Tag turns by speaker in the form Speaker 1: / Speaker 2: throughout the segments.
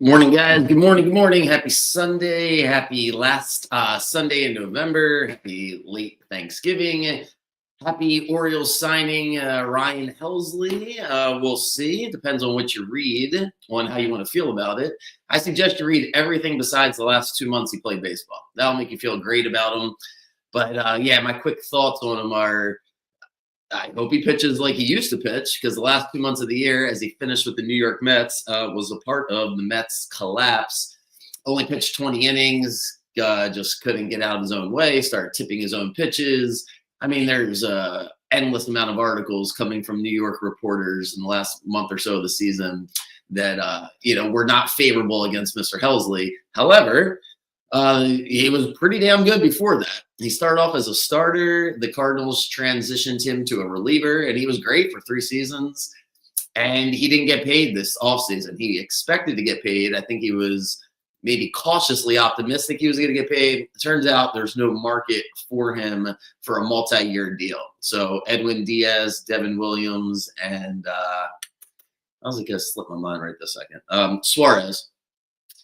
Speaker 1: Morning, guys. Good morning. Good morning. Happy Sunday. Happy last Sunday in November. Happy late Thanksgiving. Happy Orioles signing Ryan Helsley. We'll see. It depends on what you read, on how you want to feel about it. I suggest you read everything besides the last 2 months he played baseball. That'll make you feel great about him. But yeah, my quick thoughts on him are I hope he pitches like he used to pitch because the last 2 months of the year, as he finished with the New York Mets, was a part of the Mets' collapse. Only pitched 20 innings, just couldn't get out of his own way, started tipping his own pitches. I mean, there's a endless amount of articles coming from New York reporters in the last month or so of the season that were not favorable against Mr. Helsley. However, he was pretty damn good before that. He started off as a starter. The Cardinals transitioned him to a reliever, and he was great for 3 seasons. And he didn't get paid this offseason. He expected to get paid. I think he was maybe cautiously optimistic he was going to get paid. It turns out there's no market for him for a multi-year deal. So Edwin Diaz, Devin Williams, and I was going to slip my mind right this second. Suarez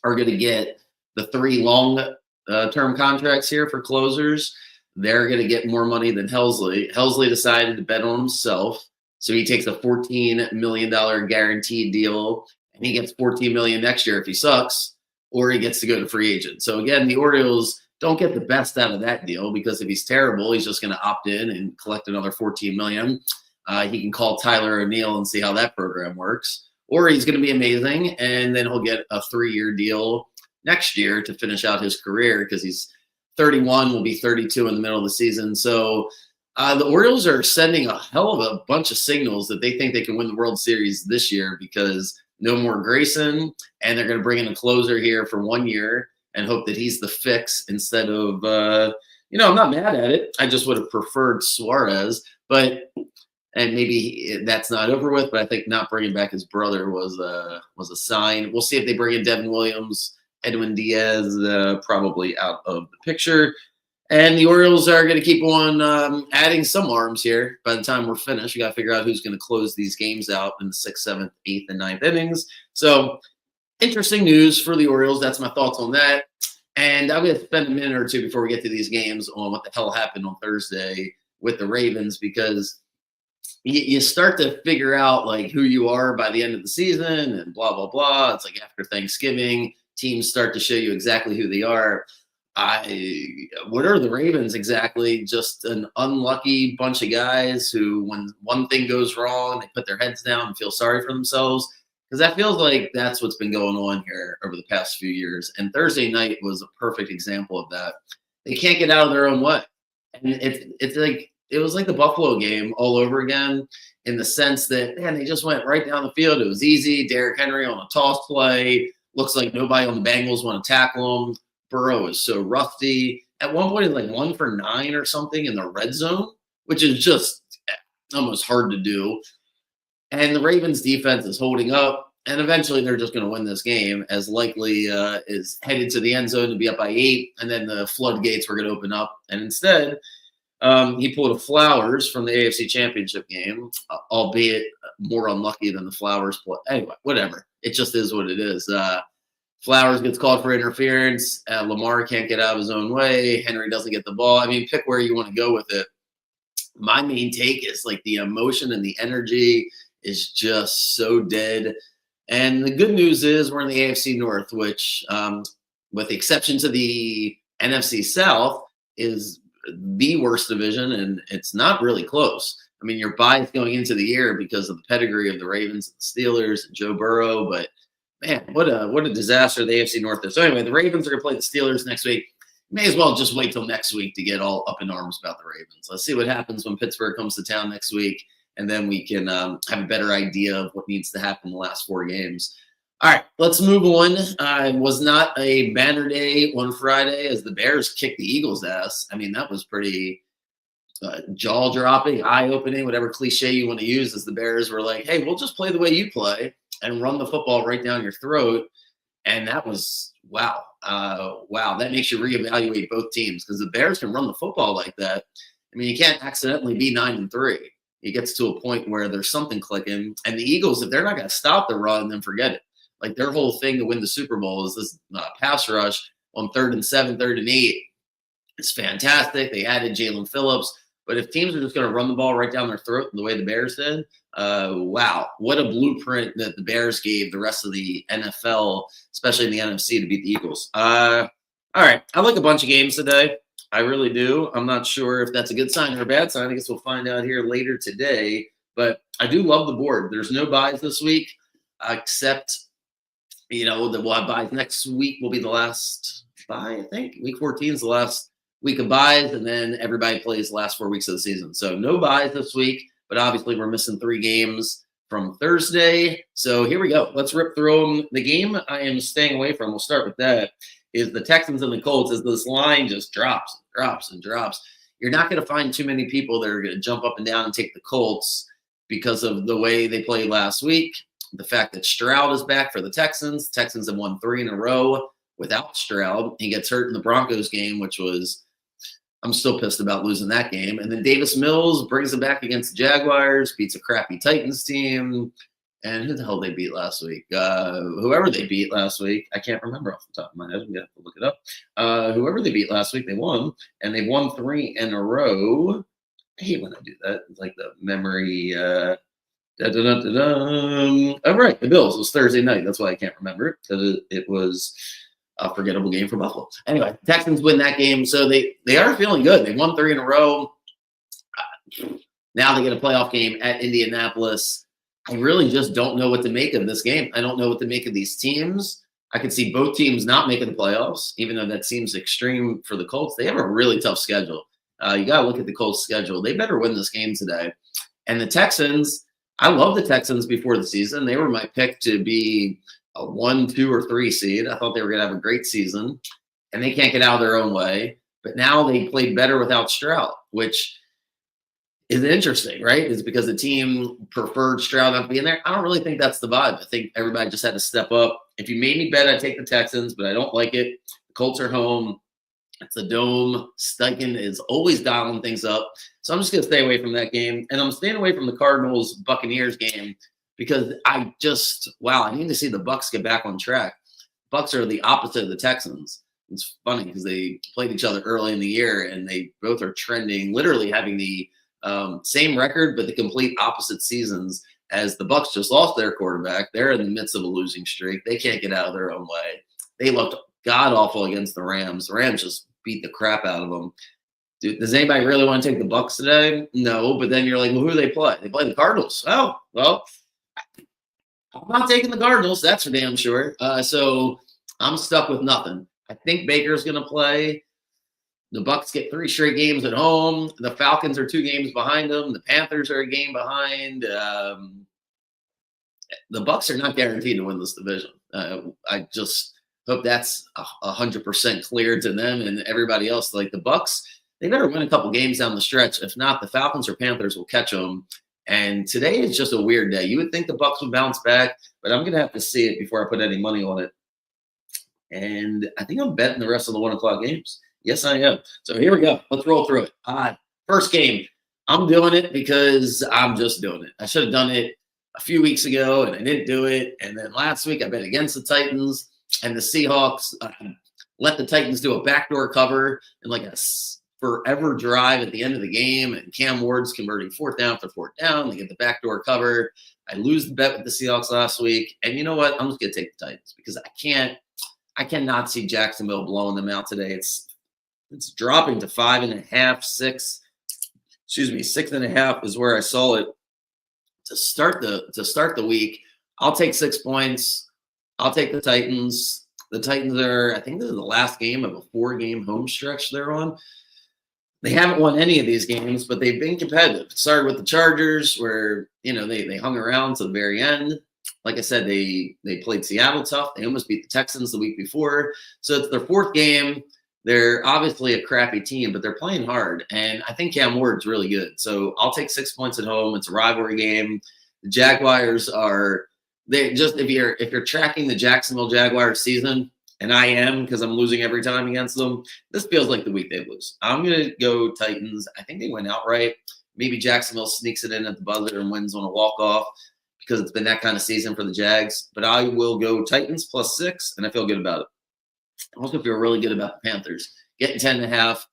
Speaker 1: are going to get the 3 long-term contracts here for closers. They're going to get more money than Helsley. Helsley decided to bet on himself, so he takes a $14 million guaranteed deal, and he gets $14 million next year if he sucks, or he gets to go to free agent. So again, the Orioles don't get the best out of that deal because if he's terrible, he's just going to opt in and collect another $14 million. He can call Tyler O'Neill and see how that program works, or he's going to be amazing, and then he'll get a 3-year deal next year to finish out his career because he's 31, will be 32 in the middle of the season. So the Orioles are sending a hell of a bunch of signals that they think they can win the World Series this year because no more Grayson, and they're going to bring in a closer here for 1 year and hope that he's the fix instead of, I'm not mad at it. I just would have preferred Suarez, and maybe that's not over with, but I think not bringing back his brother was a sign. We'll see if they bring in Devin Williams. Edwin Diaz probably out of the picture. And the Orioles are going to keep on adding some arms here. By the time we're finished, we got to figure out who's going to close these games out in the 6th, 7th, 8th, and 9th innings. So interesting news for the Orioles. That's my thoughts on that. And I'm going to spend a minute or two before we get to these games on what the hell happened on Thursday with the Ravens because you start to figure out like who you are by the end of the season and blah, blah, blah. It's like after Thanksgiving, teams start to show you exactly who they are. What are the Ravens exactly? Just an unlucky bunch of guys who, when one thing goes wrong, they put their heads down and feel sorry for themselves. Because that feels like that's what's been going on here over the past few years. And Thursday night was a perfect example of that. They can't get out of their own way. And it's like it was like the Buffalo game all over again in the sense that, man, they just went right down the field. It was easy. Derrick Henry on a toss play. Looks like nobody on the Bengals want to tackle him. Burrow is so rusty. At one point, it's like 1 for 9 or something in the red zone, which is just almost hard to do. And the Ravens defense is holding up, and eventually they're just going to win this game as likely is headed to the end zone to be up by 8, and then the floodgates were going to open up. And instead, he pulled a Flowers from the AFC Championship game, albeit more unlucky than the Flowers play. Anyway, whatever. It just is what it is. Flowers gets called for interference. Lamar can't get out of his own way. Henry doesn't get the ball. I mean, pick where you want to go with it. My main take is like the emotion and the energy is just so dead. And the good news is we're in the AFC North, which, with the exception to the NFC South, is the worst division, and it's not really close. I mean, you're biased going into the year because of the pedigree of the Ravens and the Steelers and Joe Burrow, but man, what a disaster the AFC North is. So anyway, the Ravens are going to play the Steelers next week. May as well just wait till next week to get all up in arms about the Ravens. Let's see what happens when Pittsburgh comes to town next week, and then we can have a better idea of what needs to happen in the last 4 games. All right, let's move on. It was not a banner day on Friday as the Bears kicked the Eagles' ass. I mean, that was pretty jaw-dropping, eye-opening, whatever cliche you want to use, as the Bears were like, hey, we'll just play the way you play and run the football right down your throat. And that was, wow. Wow, that makes you reevaluate both teams because the Bears can run the football like that. I mean, you can't accidentally be 9-3. It gets to a point where there's something clicking. And the Eagles, if they're not going to stop the run, then forget it. Like their whole thing to win the Super Bowl is this pass rush on 3rd and 7, 3rd and 8. It's fantastic. They added Jalen Phillips. But if teams are just going to run the ball right down their throat the way the Bears did, wow, what a blueprint that the Bears gave the rest of the NFL, especially in the NFC, to beat the Eagles. All right, I like a bunch of games today. I really do. I'm not sure if that's a good sign or a bad sign. I guess we'll find out here later today. But I do love the board. There's no buys this week, except, we'll have buys. Next week will be the last bye, I think. Week 14 is the last week of buys, and then everybody plays the last 4 weeks of the season. So no buys this week, but obviously we're missing 3 games from Thursday. So here we go. Let's rip through them. The game I am staying away from, we'll start with that, is the Texans and the Colts. As this line just drops and drops. You're not going to find too many people that are going to jump up and down and take the Colts because of the way they played last week. The fact that Stroud is back for the Texans. Texans have won 3 in a row without Stroud. He gets hurt in the Broncos game, which was, I'm still pissed about losing that game. And then Davis Mills brings them back against the Jaguars, beats a crappy Titans team. And who the hell they beat last week? Whoever they beat last week, I can't remember off the top of my head. We have to look it up. Whoever they beat last week, they won. And they won 3 in a row. I hate when I do that. It's like the memory. Oh, right. The Bills. It was Thursday night. That's why I can't remember it, because it was a forgettable game for Buffalo. Anyway, Texans win that game. So they are feeling good. They won 3 in a row. Now they get a playoff game at Indianapolis. I really just don't know what to make of this game. I don't know what to make of these teams. I could see both teams not making the playoffs, even though that seems extreme for the Colts. They have a really tough schedule. You got to look at the Colts' schedule. They better win this game today. And the Texans, I love the Texans before the season. They were my pick to be a 1, 2, or 3 seed. I thought they were going to have a great season, and they can't get out of their own way. But now they played better without Stroud, which is interesting, right? It's because the team preferred Stroud not being there. I don't really think that's the vibe. I think everybody just had to step up. If you made me bet, I'd take the Texans, but I don't like it. The Colts are home. It's a dome. Steichen is always dialing things up. So I'm just going to stay away from that game. And I'm staying away from the Cardinals-Buccaneers game because I need to see the Bucs get back on track. Bucs are the opposite of the Texans. It's funny because they played each other early in the year, and they both are trending, literally having the same record, but the complete opposite seasons. As the Bucs just lost their quarterback, they're in the midst of a losing streak. They can't get out of their own way. They looked god-awful against the Rams. The Rams just beat the crap out of them. Dude, does anybody really want to take the Bucs today? No, but then you're like, well, who do they play? They play the Cardinals. Oh, well, I'm not taking the Cardinals. That's for damn sure. So I'm stuck with nothing. I think Baker's going to play. The Bucs get 3 straight games at home. The Falcons are 2 games behind them. The Panthers are a game behind. The Bucs are not guaranteed to win this division. I just hope that's 100% clear to them and everybody else. Like the Bucs, they better win a couple games down the stretch. If not, the Falcons or Panthers will catch them. And today is just a weird day. You would think the Bucs would bounce back, but I'm going to have to see it before I put any money on it. And I think I'm betting the rest of the 1 o'clock games. Yes, I am. So here we go. Let's roll through it. First game. I'm doing it because I'm just doing it. I should have done it a few weeks ago, and I didn't do it. And then last week I bet against the Titans, and the Seahawks let the Titans do a backdoor cover and like a forever drive at the end of the game. And Cam Ward's converting 4th down for 4th down. They get the backdoor cover. I lose the bet with the Seahawks last week. And you know what? I'm just going to take the Titans because I cannot see Jacksonville blowing them out today. It's dropping to 5.5, 6. 6.5 is where I saw it to start the week. I'll take 6 points. I'll take the Titans. The Titans I think this is the last game of a 4-game home stretch they're on. They haven't won any of these games, but they've been competitive. It started with the Chargers where, they hung around to the very end. Like I said, they played Seattle tough. They almost beat the Texans the week before. So it's their 4th game. They're obviously a crappy team, but they're playing hard. And I think Cam Ward's really good. So I'll take 6 points at home. It's a rivalry game. The Jaguars if you're tracking the Jacksonville Jaguars season, and I am because I'm losing every time against them, this feels like the week they lose. I'm going to go Titans. I think they win outright. Maybe Jacksonville sneaks it in at the buzzer and wins on a walk-off because it's been that kind of season for the Jags. But I will go Titans +6, and I feel good about it. I also feel really good about the Panthers getting 10.5.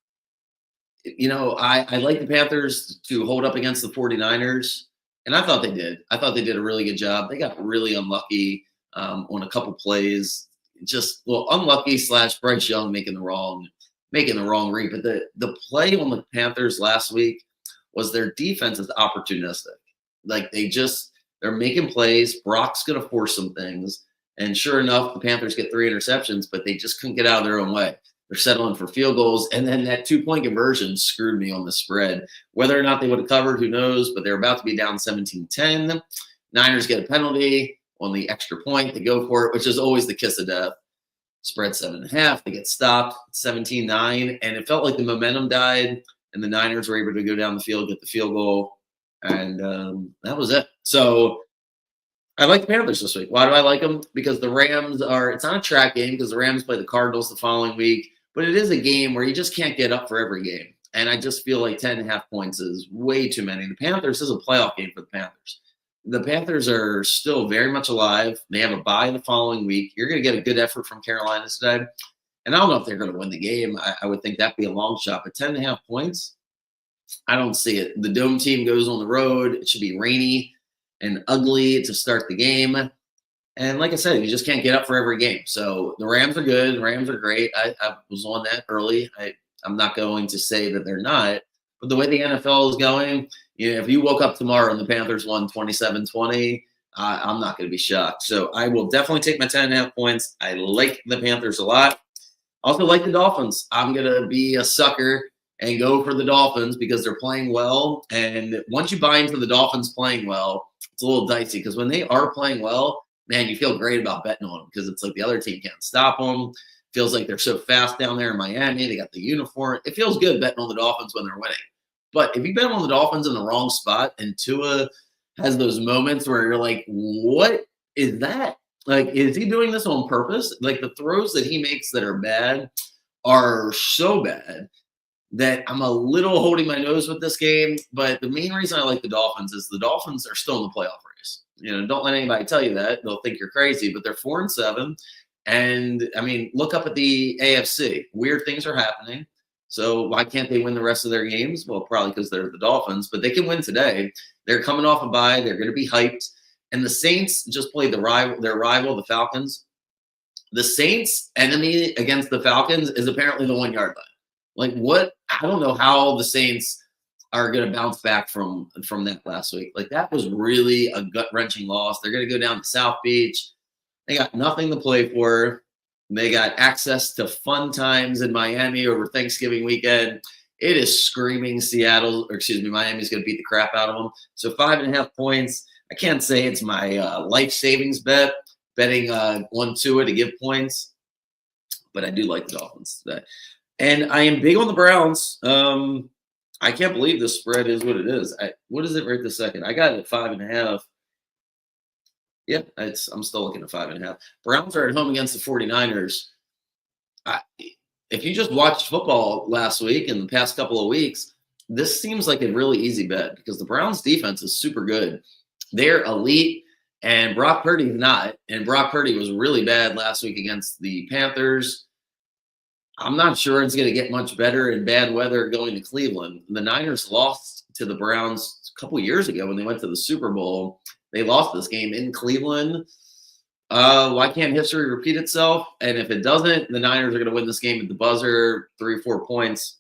Speaker 1: I like the Panthers to hold up against the 49ers, and I thought they did. I thought they did a really good job. They got really unlucky on a couple plays. Just unlucky / Bryce Young making the wrong read. But the play on the Panthers last week was their defense is opportunistic. Like they're making plays. Brock's gonna force some things, and sure enough, the Panthers get 3 interceptions, but they just couldn't get out of their own way. They're settling for field goals, and then that 2-point conversion screwed me on the spread. Whether or not they would have covered, who knows? But they're about to be down 17-10. Niners get a penalty on the extra point. They go for it, which is always the kiss of death. Spread 7.5. They get stopped 17-9, and it felt like the momentum died, and the Niners were able to go down the field, get the field goal, and that was it. So I like the Panthers this week. Why do I like them? Because the Rams it's not a track game because the Rams play the Cardinals the following week, but it is a game where you just can't get up for every game. And I just feel like 10.5 points is way too many. The Panthers is a playoff game for the Panthers. The Panthers are still very much alive. They have a bye the following week. You're going to get a good effort from Carolina today. And I don't know if they're going to win the game. I would think that'd be a long shot. But 10.5 points, I don't see it. The Dome team goes on the road. It should be rainy and ugly to start the game. And like I said, you just can't get up for every game. So the Rams are good. The Rams are great. I was on that early. I'm not going to say that they're not. But the way the NFL is going, if you woke up tomorrow and the Panthers won 27-20, I'm not going to be shocked. So I will definitely take my 10.5 points. I like the Panthers a lot. Also like the Dolphins. I'm going to be a sucker and go for the Dolphins because they're playing well. And once you buy into the Dolphins playing well, it's a little dicey because when they are playing well, man, you feel great about betting on them because it's like the other team can't stop them. Feels like they're so fast down there in Miami. They got the uniform. It feels good betting on the Dolphins when they're winning. But if you bet on the Dolphins in the wrong spot and Tua has those moments where you're like, what is that? Like, is he doing this on purpose? Like the throws that he makes that are bad are so bad that I'm a little holding my nose with this game. But the main reason I like the Dolphins is the Dolphins are still in the playoff race. Don't let anybody tell you that. They'll think you're crazy, but they're 4-7. And I mean, look up at the AFC. Weird things are happening. So why can't they win the rest of their games? Well, probably because they're the Dolphins, but they can win today. They're coming off a bye. They're going to be hyped. And the Saints just played their rival, the Falcons. The Saints' enemy against the Falcons is apparently the 1-yard line. Like what? I don't know how the Saints are going to bounce back from that last week. Like that was really a gut-wrenching loss. They're going to go down to South Beach. They got nothing to play for. They got access to fun times in Miami over Thanksgiving weekend. It is screaming Miami's going to beat the crap out of them. So 5.5 points. I can't say it's my life savings bet, betting on Tua to give points, but I do like the Dolphins today. And I am big on the Browns. I can't believe the spread is what it is. What is it right this second? I got it at 5.5. Yeah, I'm still looking at 5.5. Browns are at home against the 49ers. If you just watched football last week and the past couple of weeks, this seems like a really easy bet because the Browns defense is super good. They're elite, and Brock Purdy's not. And Brock Purdy was really bad last week against the Panthers. I'm not sure it's going to get much better in bad weather going to Cleveland. The Niners lost to the Browns a couple years ago when they went to the Super Bowl. They lost this game in Cleveland. Why can't history repeat itself? And if it doesn't, the Niners are going to win this game at the buzzer, 3 or 4 points.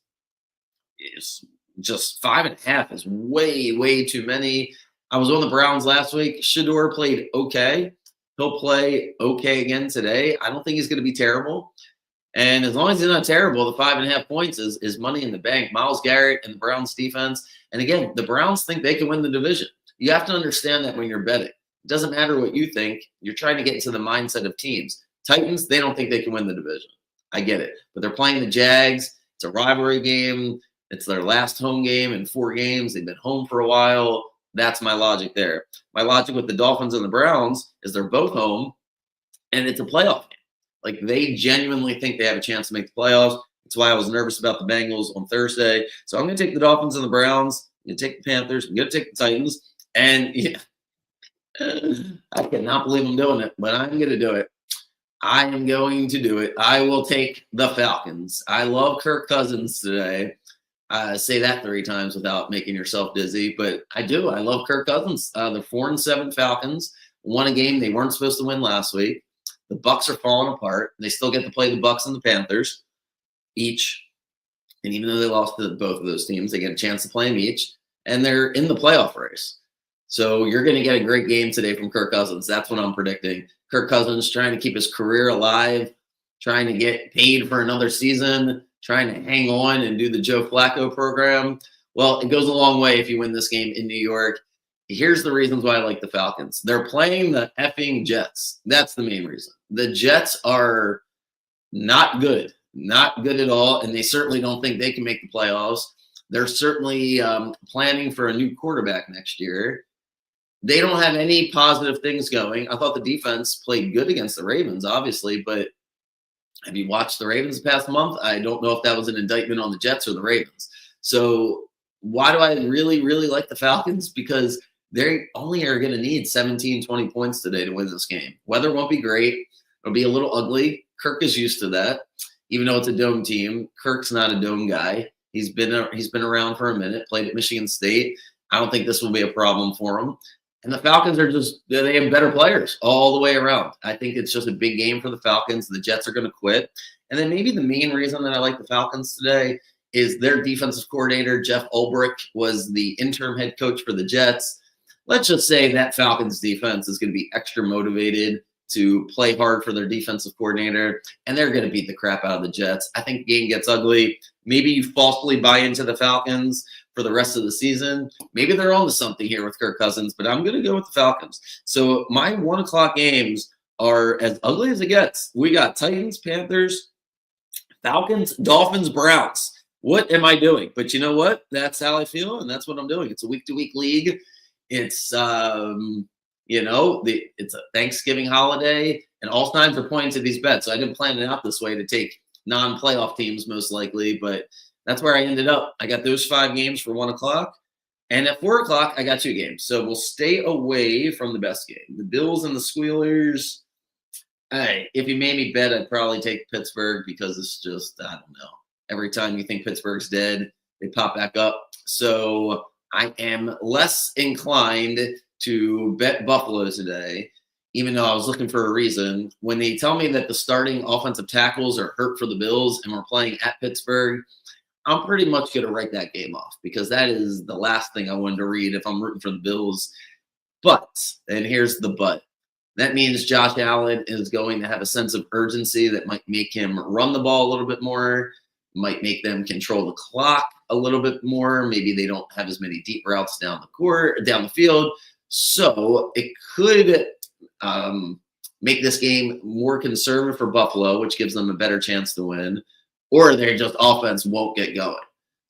Speaker 1: It's just 5.5 is way, way too many. I was on the Browns last week. Shedeur played okay. He'll play okay again today. I don't think he's going to be terrible. And as long as he's not terrible, the 5.5 points is money in the bank. Myles Garrett and the Browns defense. And again, the Browns think they can win the division. You have to understand that when you're betting. It doesn't matter what you think. You're trying to get into the mindset of teams. Titans, they don't think they can win the division. I get it. But they're playing the Jags. It's a rivalry game. It's their last home game in 4 games. They've been home for a while. That's my logic there. My logic with the Dolphins and the Browns is they're both home, and it's a playoff game. Like, they genuinely think they have a chance to make the playoffs. That's why I was nervous about the Bengals on Thursday. So I'm going to take the Dolphins and the Browns. I'm going to take the Panthers. I'm going to take the Titans. And yeah, I cannot believe I'm doing it, but I'm going to do it. I am going to do it. I will take the Falcons. I love Kirk Cousins today. Say that 3 times without making yourself dizzy, but I do. I love Kirk Cousins. The 4-7 Falcons won a game they weren't supposed to win last week. The Bucks are falling apart. They still get to play the Bucks and the Panthers each, and even though they lost to both of those teams, they get a chance to play them each, and they're in the playoff race. So you're going to get a great game today from Kirk Cousins. That's what I'm predicting. Kirk Cousins trying to keep his career alive, trying to get paid for another season, trying to hang on and do the Joe Flacco program. Well, it goes a long way if you win this game in New York. Here's the reasons why I like the Falcons. They're playing the effing Jets. That's the main reason. The Jets are not good at all, and they certainly don't think they can make the playoffs. They're certainly planning for a new quarterback next year. They don't have any positive things going. I thought the defense played good against the Ravens, obviously, but have you watched the Ravens the past month? I don't know if that was an indictment on the Jets or the Ravens. So why do I really, really like the Falcons? Because they only are going to need 17, 20 points today to win this game. Weather won't be great. It'll be a little ugly. Kirk is used to that, even though it's a dome team. Kirk's not a dome guy. He's been around for a minute, played at Michigan State. I don't think this will be a problem for him. And the Falcons they have better players all the way around. I think it's just a big game for the Falcons. The Jets are going to quit. And then maybe the main reason that I like the Falcons today is their defensive coordinator, Jeff Ulbrich, was the interim head coach for the Jets. Let's just say that Falcons defense is going to be extra motivated to play hard for their defensive coordinator, and they're going to beat the crap out of the Jets. I think the game gets ugly. Maybe you falsely buy into the Falcons for the rest of the season. Maybe they're on to something here with Kirk Cousins, but I'm going to go with the Falcons. So my 1 o'clock games are as ugly as it gets. We got Titans, Panthers, Falcons, Dolphins, Browns. What am I doing? But you know what? That's how I feel, and that's what I'm doing. It's a week-to-week league. It's it's a Thanksgiving holiday, and all signs are pointing to these bets. So I didn't plan it out this way to take non-playoff teams most likely, but that's where I ended up. I got those 5 games for 1 o'clock, and at 4 o'clock I got 2 games. So we'll stay away from the best game. The Bills and the Squealers. Hey, if you made me bet, I'd probably take Pittsburgh because it's just, I don't know. Every time you think Pittsburgh's dead, they pop back up. So I am less inclined to bet Buffalo today, even though I was looking for a reason. When they tell me that the starting offensive tackles are hurt for the Bills and we're playing at Pittsburgh, I'm pretty much going to write that game off because that is the last thing I wanted to read if I'm rooting for the Bills. But, and here's the but, that means Josh Allen is going to have a sense of urgency that might make him run the ball a little bit more, might make them control the clock a little bit more. Maybe they don't have as many deep routes down the field. So it could make this game more conservative for Buffalo, which gives them a better chance to win, or their just offense won't get going.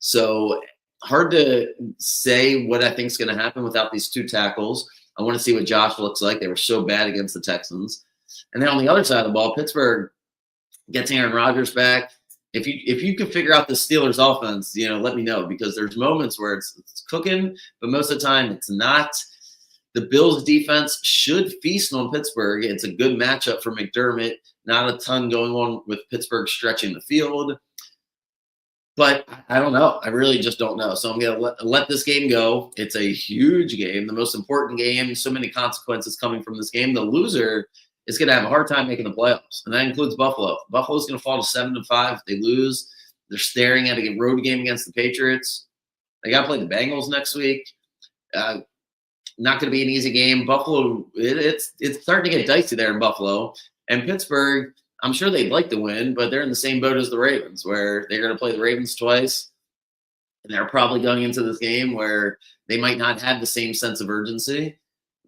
Speaker 1: So hard to say what I think is going to happen without these 2 tackles. I want to see what Josh looks like. They were so bad against the Texans. And then on the other side of the ball, Pittsburgh gets Aaron Rodgers back. If you can figure out the Steelers offense, let me know, because there's moments where it's cooking, but most of the time it's not. The Bills defense should feast on Pittsburgh. It's a good matchup for McDermott. Not a ton going on with Pittsburgh stretching the field. But I don't know. I really just don't know. So I'm going to let this game go. It's a huge game, the most important game. So many consequences coming from this game. The loser is going to have a hard time making the playoffs, and that includes Buffalo. Buffalo's going to fall to 7-5 if they lose. They're staring at a road game against the Patriots. They got to play the Bengals next week. Not going to be an easy game. Buffalo, it's starting to get dicey there in Buffalo. And Pittsburgh, I'm sure they'd like to win, but they're in the same boat as the Ravens, where they're going to play the Ravens twice. And they're probably going into this game where they might not have the same sense of urgency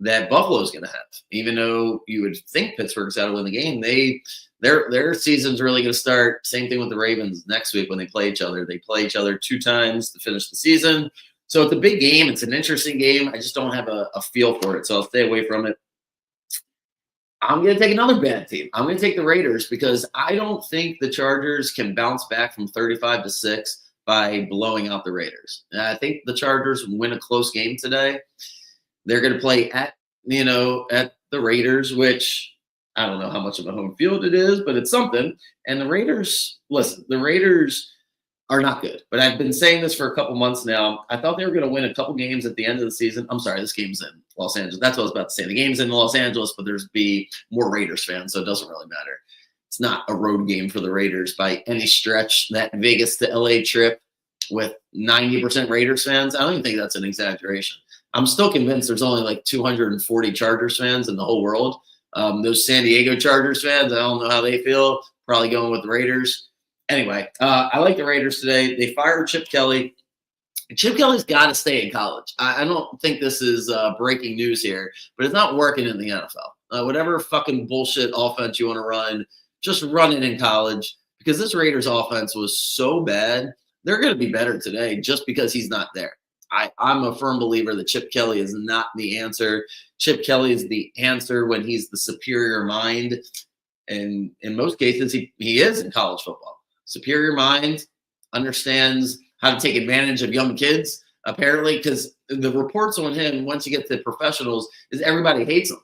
Speaker 1: that Buffalo's going to have. Even though you would think Pittsburgh's got to win the game, their season's really going to start. Same thing with the Ravens next week when they play each other. They play each other 2 times to finish the season. So it's a big game. It's an interesting game. I just don't have a feel for it, so I'll stay away from it. I'm going to take another bad team. I'm going to take the Raiders because I don't think the Chargers can bounce back from 35-6 by blowing out the Raiders. And I think the Chargers win a close game today. They're going to play at at the Raiders, which I don't know how much of a home field it is, but it's something. And the Raiders, listen, the Raiders are not good. But I've been saying this for a couple months now. I thought they were going to win a couple games at the end of the season. I'm sorry, this game's in Los Angeles. That's what I was about to say. The game's in Los Angeles, but there's be more Raiders fans, so it doesn't really matter. It's not a road game for the Raiders by any stretch. That Vegas to LA trip with 90% Raiders fans, I don't even think that's an exaggeration. I'm still convinced there's only like 240 Chargers fans in the whole world. Those San Diego Chargers fans, I don't know how they feel. Probably going with the Raiders. Anyway, I like the Raiders today. They fired Chip Kelly. Chip Kelly's got to stay in college. I don't think this is breaking news here, but it's not working in the NFL. Whatever fucking bullshit offense you want to run, just run it in college, because this Raiders offense was so bad. They're going to be better today just because he's not there. I'm a firm believer that Chip Kelly is not the answer. Chip Kelly is the answer when he's the superior mind. And in most cases, he is in college football. Superior mind, understands how to take advantage of young kids, apparently, because the reports on him, once you get to professionals, is everybody hates him.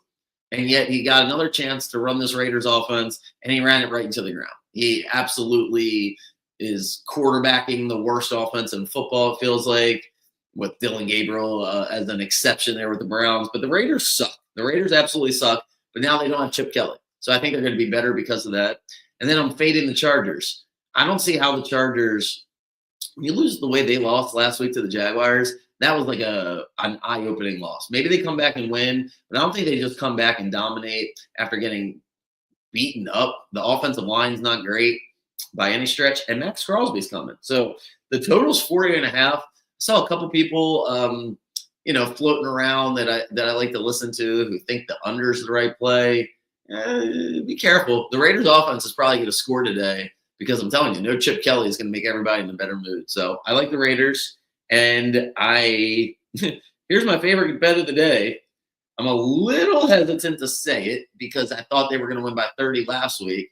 Speaker 1: And yet he got another chance to run this Raiders offense, and he ran it right into the ground. He absolutely is quarterbacking the worst offense in football, it feels like, with Dylan Gabriel as an exception there with the Browns. But the Raiders suck. The Raiders absolutely suck, but now they don't have Chip Kelly. So I think they're going to be better because of that. And then I'm fading the Chargers. I don't see how the Chargers, when you lose the way they lost last week to the Jaguars, that was like an eye-opening loss. Maybe they come back and win, but I don't think they just come back and dominate after getting beaten up. The offensive line's not great by any stretch, and Max Crosby's coming. So the total's 40.5. I saw a couple people, floating around that I like to listen to who think the under is the right play. Be careful. The Raiders' offense is probably going to score today because I'm telling you, no Chip Kelly is going to make everybody in a better mood. So I like the Raiders, and here's my favorite bet of the day. I'm a little hesitant to say it because I thought they were going to win by 30 last week.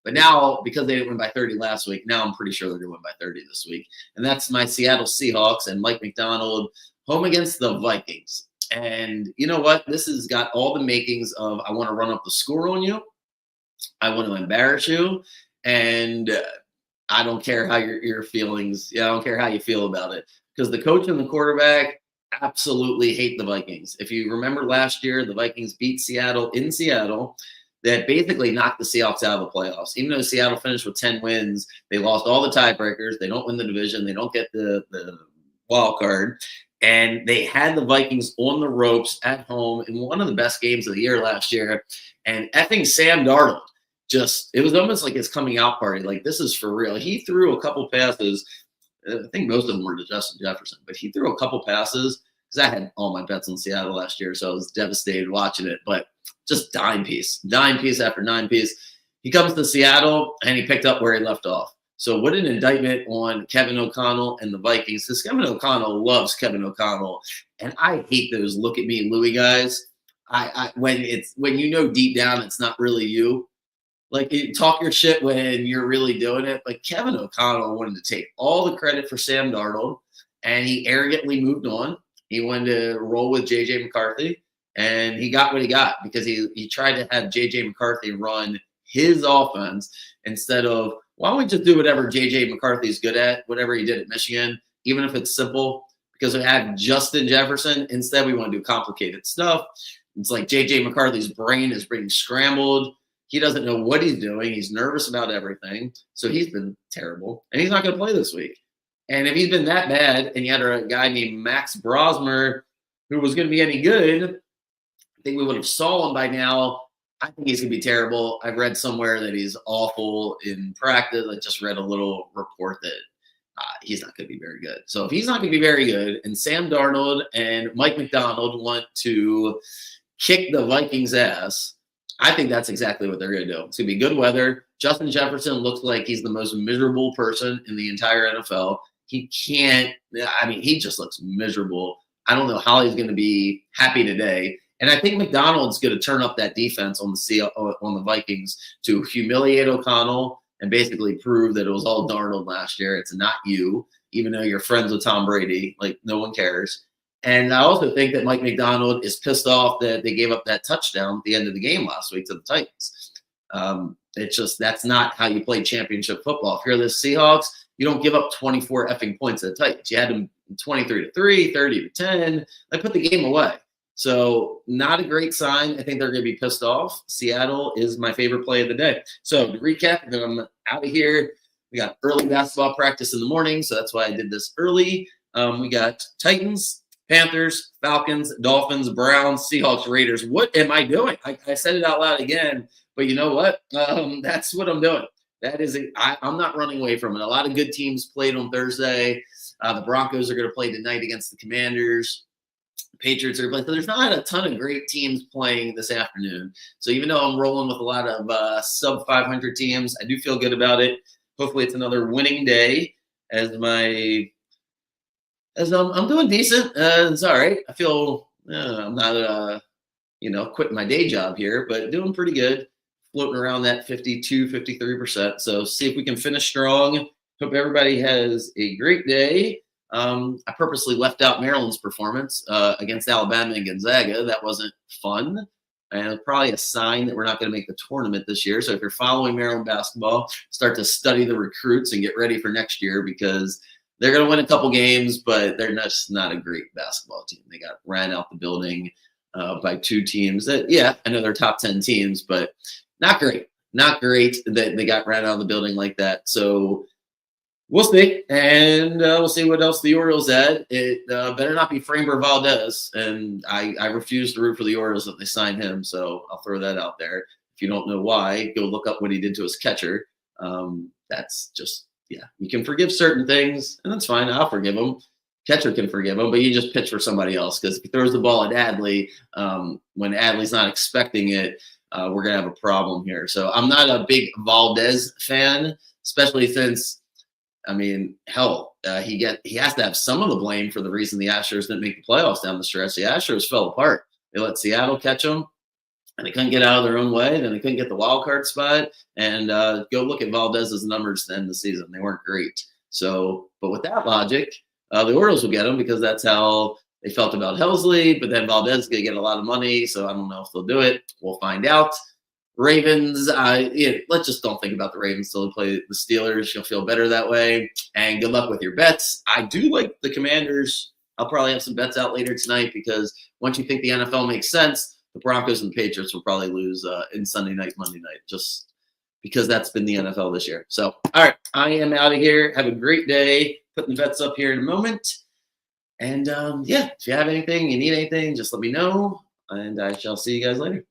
Speaker 1: But now, because they didn't win by 30 last week, now I'm pretty sure they're going to win by 30 this week. And that's my Seattle Seahawks and Mike McDonald home against the Vikings. And you know what? This has got all the makings of I want to run up the score on you. I want to embarrass you. And I don't care how your feelings, I don't care how you feel about it. Because the coach and the quarterback absolutely hate the Vikings. If you remember last year, the Vikings beat Seattle in Seattle. That basically knocked the Seahawks out of the playoffs. Even though Seattle finished with 10 wins, they lost all the tiebreakers. They don't win the division. They don't get the wild card. And they had the Vikings on the ropes at home in one of the best games of the year last year. And effing Sam Darnold, it was almost like his coming out party. Like, this is for real. He threw a couple passes. I think most of them were to Justin Jefferson, but he threw a couple passes because I had all my bets on Seattle last year, so I was devastated watching it. But just dime piece after dime piece. He comes to Seattle, and he picked up where he left off. So what an indictment on Kevin O'Connell and the Vikings, because Kevin O'Connell loves Kevin O'Connell, and I hate those look at me Louis guys. When you know deep down it's not really you. Like, you talk your shit when you're really doing it. Like, Kevin O'Connell wanted to take all the credit for Sam Darnold, and he arrogantly moved on. He wanted to roll with J.J. McCarthy, and he got what he got because he tried to have J.J. McCarthy run his offense instead of, why don't we just do whatever J.J. McCarthy's good at, whatever he did at Michigan, even if it's simple, because we have Justin Jefferson. Instead, we want to do complicated stuff. It's like J.J. McCarthy's brain is being scrambled. He doesn't know what he's doing. He's nervous about everything. So he's been terrible, and he's not going to play this week. And if he's been that bad, and you had a guy named Max Brosmer who was going to be any good, I think we would have saw him by now. I think he's going to be terrible. I've read somewhere that he's awful in practice. I just read a little report that he's not going to be very good. So if he's not going to be very good, and Sam Darnold and Mike McDonald want to kick the Vikings' ass, I think that's exactly what they're going to do. It's going to be good weather. Justin Jefferson looks like he's the most miserable person in the entire NFL. He just looks miserable. I don't know how he's going to be happy today. And I think McDonald's going to turn up that defense on the Vikings to humiliate O'Connell and basically prove that it was all Darnold last year. It's not you, even though you're friends with Tom Brady. Like, no one cares. And I also think that Mike McDonald is pissed off that they gave up that touchdown at the end of the game last week to the Titans. It's just that's not how you play championship football. If you're the Seahawks, you don't give up 24 effing points at the Titans. You had them 23-3, 30-10. They put the game away. So not a great sign. I think they're going to be pissed off. Seattle is my favorite play of the day. So to recap, and then I'm out of here. We got early basketball practice in the morning, so that's why I did this early. We got Titans, Panthers, Falcons, Dolphins, Browns, Seahawks, Raiders. What am I doing? I said it out loud again, but you know what? That's what I'm doing. I'm not running away from it. A lot of good teams played on Thursday. The Broncos are going to play tonight against the Commanders. The Patriots are going to play. So there's not a ton of great teams playing this afternoon. So even though I'm rolling with a lot of sub 500 teams, I do feel good about it. Hopefully it's another winning day as I'm doing decent. It's all right. I feel I'm not, quitting my day job here, but doing pretty good. Floating around that 52, 53%. So see if we can finish strong. Hope everybody has a great day. I purposely left out Maryland's performance against Alabama and Gonzaga. That wasn't fun. And probably a sign that we're not going to make the tournament this year. So if you're following Maryland basketball, start to study the recruits and get ready for next year because they're going to win a couple games, but they're just not a great basketball team. They got ran out the building by two teams that, I know they're top 10 teams, but not great. Not great that they got ran out of the building like that. So we'll see. And we'll see what else the Orioles add. It better not be Framber Valdez. And I refuse to root for the Orioles if they sign him. So I'll throw that out there. If you don't know why, go look up what he did to his catcher. That's just, you can forgive certain things, and that's fine. I'll forgive him. Catcher can forgive him, but you just pitch for somebody else because if he throws the ball at Adley, when Adley's not expecting it, we're going to have a problem here. So I'm not a big Valdez fan, especially since, hell, he has to have some of the blame for the reason the Astros didn't make the playoffs down the stretch. The Astros fell apart. They let Seattle catch them, and they couldn't get out of their own way. Then they couldn't get the wild card spot. And go look at Valdez's numbers to end the season. They weren't great. So, but with that logic, the Orioles will get them because that's how they felt about Helsley. But then Valdez is going to get a lot of money. So I don't know if they'll do it. We'll find out. Ravens, let's just don't think about the Ravens till they play the Steelers. You'll feel better that way. And good luck with your bets. I do like the Commanders. I'll probably have some bets out later tonight because once you think the NFL makes sense, the Broncos and the Patriots will probably lose in Sunday night, Monday night, just because that's been the NFL this year. So, all right, I am out of here. Have a great day. Putting the bets up here in a moment. And, if you have anything, you need anything, just let me know. And I shall see you guys later.